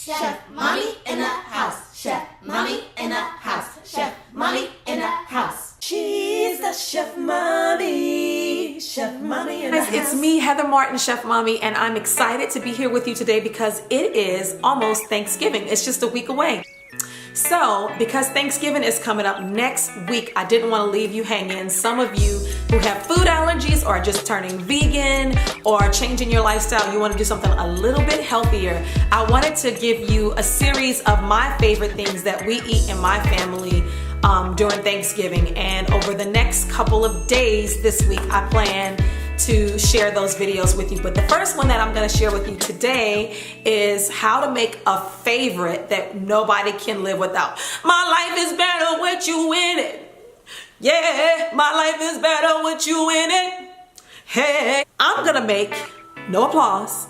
Chef Mommy in the house. Chef Mommy in the house. Chef Mommy in the house. She's the Chef Mommy. Chef Mommy in the house. It's me, Heather Martin, Chef Mommy, and I'm excited to be here with you today because it is almost Thanksgiving. It's just a week away. So, because Thanksgiving is coming up next week, I didn't want to leave you hanging. Some of you who have food allergies or are just turning vegan or changing your lifestyle, you want to do something a little bit healthier. I wanted to give you a series of my favorite things that we eat in my family during Thanksgiving. And over the next couple of days this week, I plan to share those videos with you. But the first one that I'm going to share with you today is how to make a favorite that nobody can live without. My life is better with you in it. Yeah, my life is better with you in it. Hey, I'm going to make, no applause,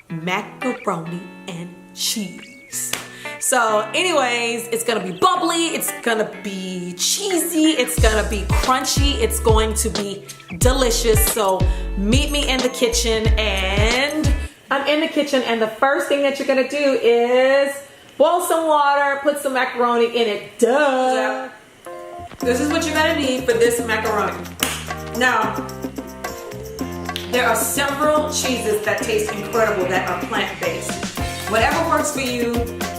macaroni and cheese. So anyways, it's gonna be bubbly, it's gonna be cheesy, it's gonna be crunchy, it's going to be delicious. So meet me in the kitchen, and I'm in the kitchen, and the first thing that you're gonna do is boil some water, put some macaroni in it. Duh! This is what you're gonna need for this macaroni. Now, there are several cheeses that taste incredible that are plant-based. Whatever works for you,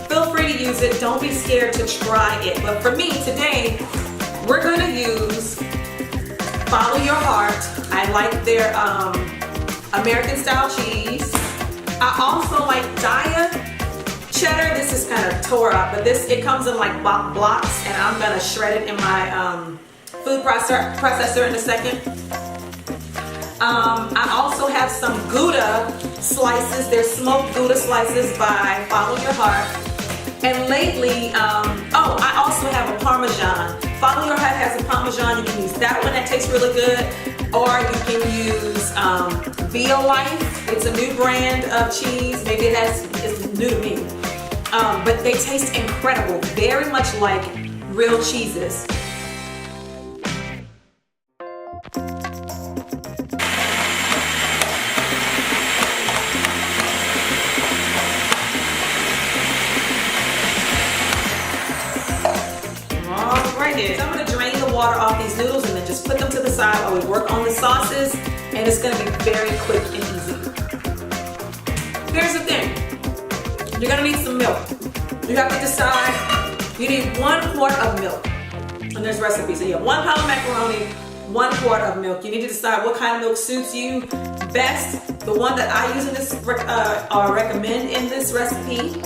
feel free to use it. Don't be scared to try it. But for me today, we're going to use Follow Your Heart. I like their American style cheese. I also like Daya cheddar. This is kind of tore up, but it comes in like blocks, and I'm going to shred it in my food processor in a second. I also have some Gouda slices. They're smoked Gouda slices by Follow Your Heart. And lately, I also have a Parmesan. Follow Your Heart has a Parmesan. You can use that one, that tastes really good. Or you can use Life. It's a new brand of cheese. Maybe it's new to me. But they taste incredible. Very much like real cheeses. So I'm going to drain the water off these noodles and then just put them to the side while we work on the sauces, and it's going to be very quick and easy. Here's the thing. You're going to need some milk. You have to decide, you need 1 quart of milk. And there's recipes. So you have 1 pound of macaroni, 1 quart of milk. You need to decide what kind of milk suits you best. The one that I use in this, or recommend in this recipe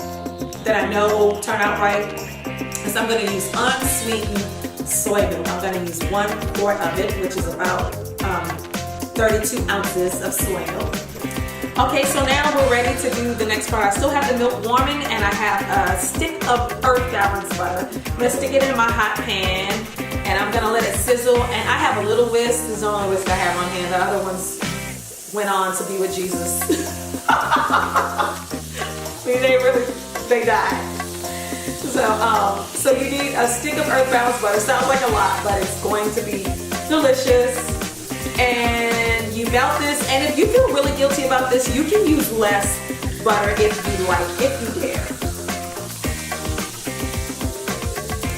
that I know will turn out right, is I'm going to use unsweetened soy milk. I'm going to use 1 quart of it, which is about 32 ounces of soy milk. Okay, so now we're ready to do the next part. I still have the milk warming, and I have a stick of earth balance butter. I'm going to stick it in my hot pan, and I'm going to let it sizzle. And I have a little whisk. This is the only whisk I have on hand. The other ones went on to be with Jesus. They died. So you need a stick of earth balance butter. Sounds like a lot, but it's going to be delicious. And you melt this, and if you feel really guilty about this, you can use less butter if you like, if you dare.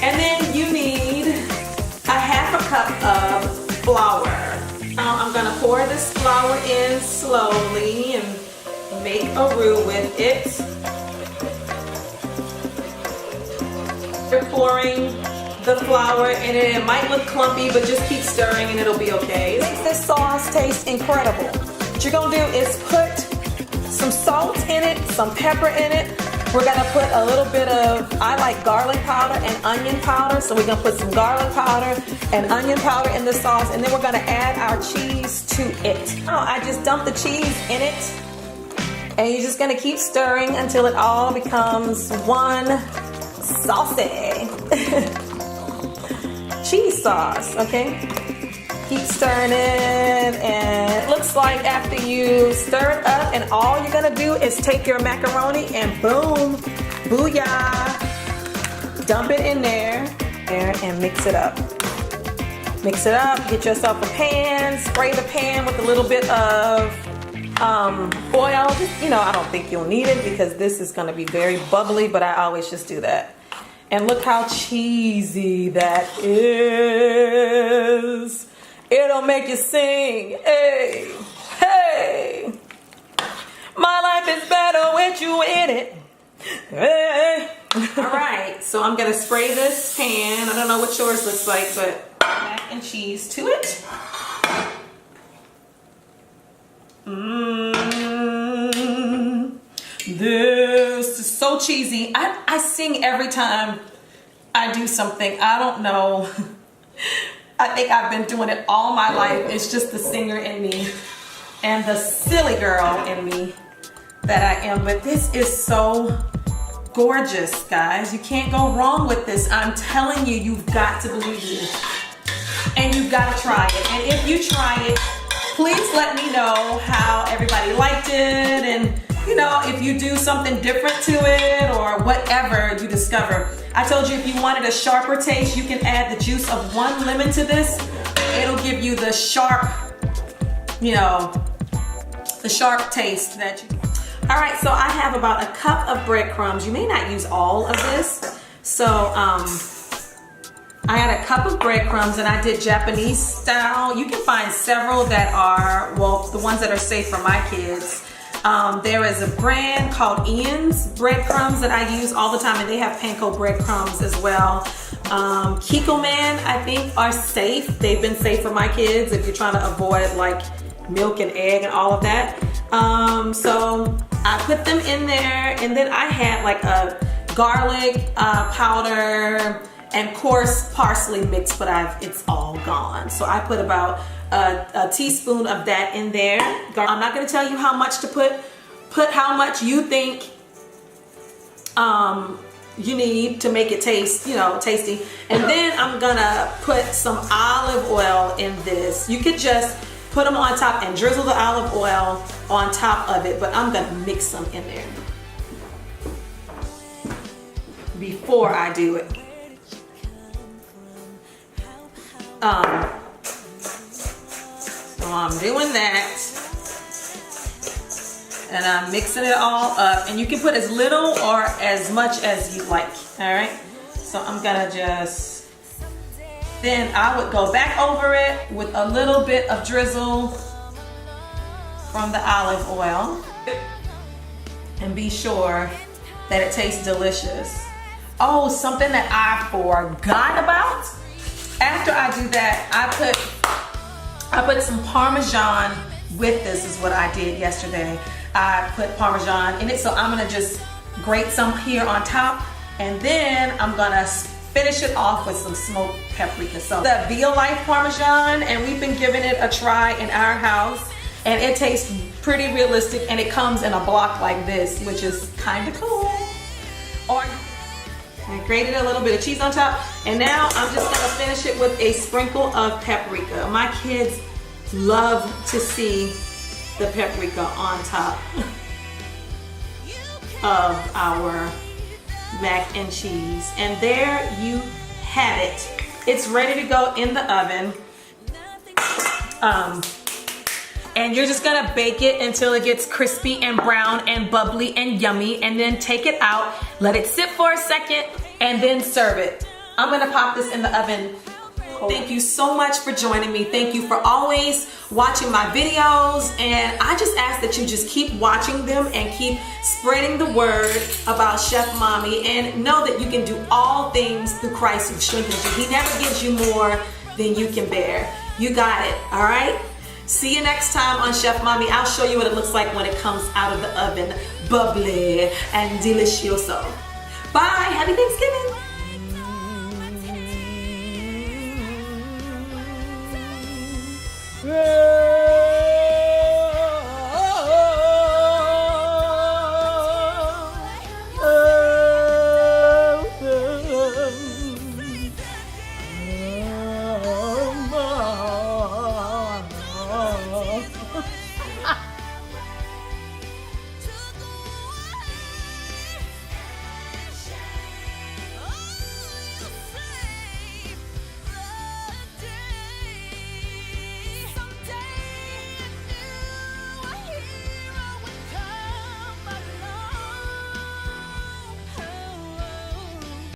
And then you need a ½ cup of flour. I'm gonna pour this flour in slowly and make a roux with it. You're pouring the flour in it. It might look clumpy, but just keep stirring and it'll be okay. It makes this sauce taste incredible. What you're gonna do is put some salt in it, some pepper in it. We're gonna put a little bit of, I like garlic powder and onion powder, so we're gonna put some garlic powder and onion powder in the sauce, and then we're gonna add our cheese to it. I just dumped the cheese in it, and you're just gonna keep stirring until it all becomes one saucy cheese sauce. Okay, keep stirring it, and it looks like after you stir it up, and all you're gonna do is take your macaroni and boom, booyah, dump it in there and mix it up. Mix it up, get yourself a pan, spray the pan with a little bit of oil. Just, I don't think you'll need it because this is going to be very bubbly, but I always just do that. And look how cheesy that is. It'll make you sing. Hey, hey. My life is better with you in it. Hey. All right, so I'm gonna spray this pan. I don't know what yours looks like, but mac and cheese to it. This is so cheesy. I sing every time I do something. I don't know. I think I've been doing it all my life. It's just the singer in me and the silly girl in me that I am. But this is so gorgeous, guys. You can't go wrong with this. I'm telling you, you've got to believe me. And you've got to try it. And if you try it, please let me know how everybody liked it. And if you do something different to it or whatever you discover. I told you if you wanted a sharper taste, you can add the juice of 1 lemon to this. It'll give you the sharp, the sharp taste that you. All right, so I have about a cup of breadcrumbs. You may not use all of this. So I had a cup of breadcrumbs and I did Japanese style. You can find several that are, well, the ones that are safe for my kids. There is a brand called Ian's breadcrumbs that I use all the time, and they have panko breadcrumbs as well. Kikkoman, I think, are safe. They've been safe for my kids if you're trying to avoid like milk and egg and all of that. So I put them in there, and then I had like a garlic powder and coarse parsley mix, but it's all gone. So I put about a teaspoon of that in there. I'm not going to tell you how much to put. Put how much you think you need to make it taste, tasty. And then I'm gonna put some olive oil in this. You could just put them on top and drizzle the olive oil on top of it, but I'm gonna mix some in there before I do it. So I'm doing that. And I'm mixing it all up. And you can put as little or as much as you like. All right. So I'm gonna just, then I would go back over it with a little bit of drizzle from the olive oil. And be sure that it tastes delicious. Oh, something that I forgot about. After I do that, I put some Parmesan with this, is what I did yesterday. I put Parmesan in it, so I'm gonna just grate some here on top, and then I'm gonna finish it off with some smoked paprika. So the Veal Life Parmesan, and we've been giving it a try in our house, and it tastes pretty realistic, and it comes in a block like this, which is kind of cool. Or I grated a little bit of cheese on top, and now I'm just gonna finish it with a sprinkle of paprika. My kids love to see the paprika on top of our mac and cheese. And there you have it. It's ready to go in the oven. And you're just gonna bake it until it gets crispy and brown and bubbly and yummy, and then take it out, let it sit for a second, and then serve it. I'm gonna pop this in the oven. Thank you so much for joining me. Thank you for always watching my videos, and I just ask that you just keep watching them and keep spreading the word about Chef Mommy, and know that you can do all things through Christ who strengthens you. He never gives you more than you can bear. You got it, all right? See you next time on Chef Mommy. I'll show you what it looks like when it comes out of the oven, bubbly and delicioso. Bye, happy Thanksgiving. Yeah.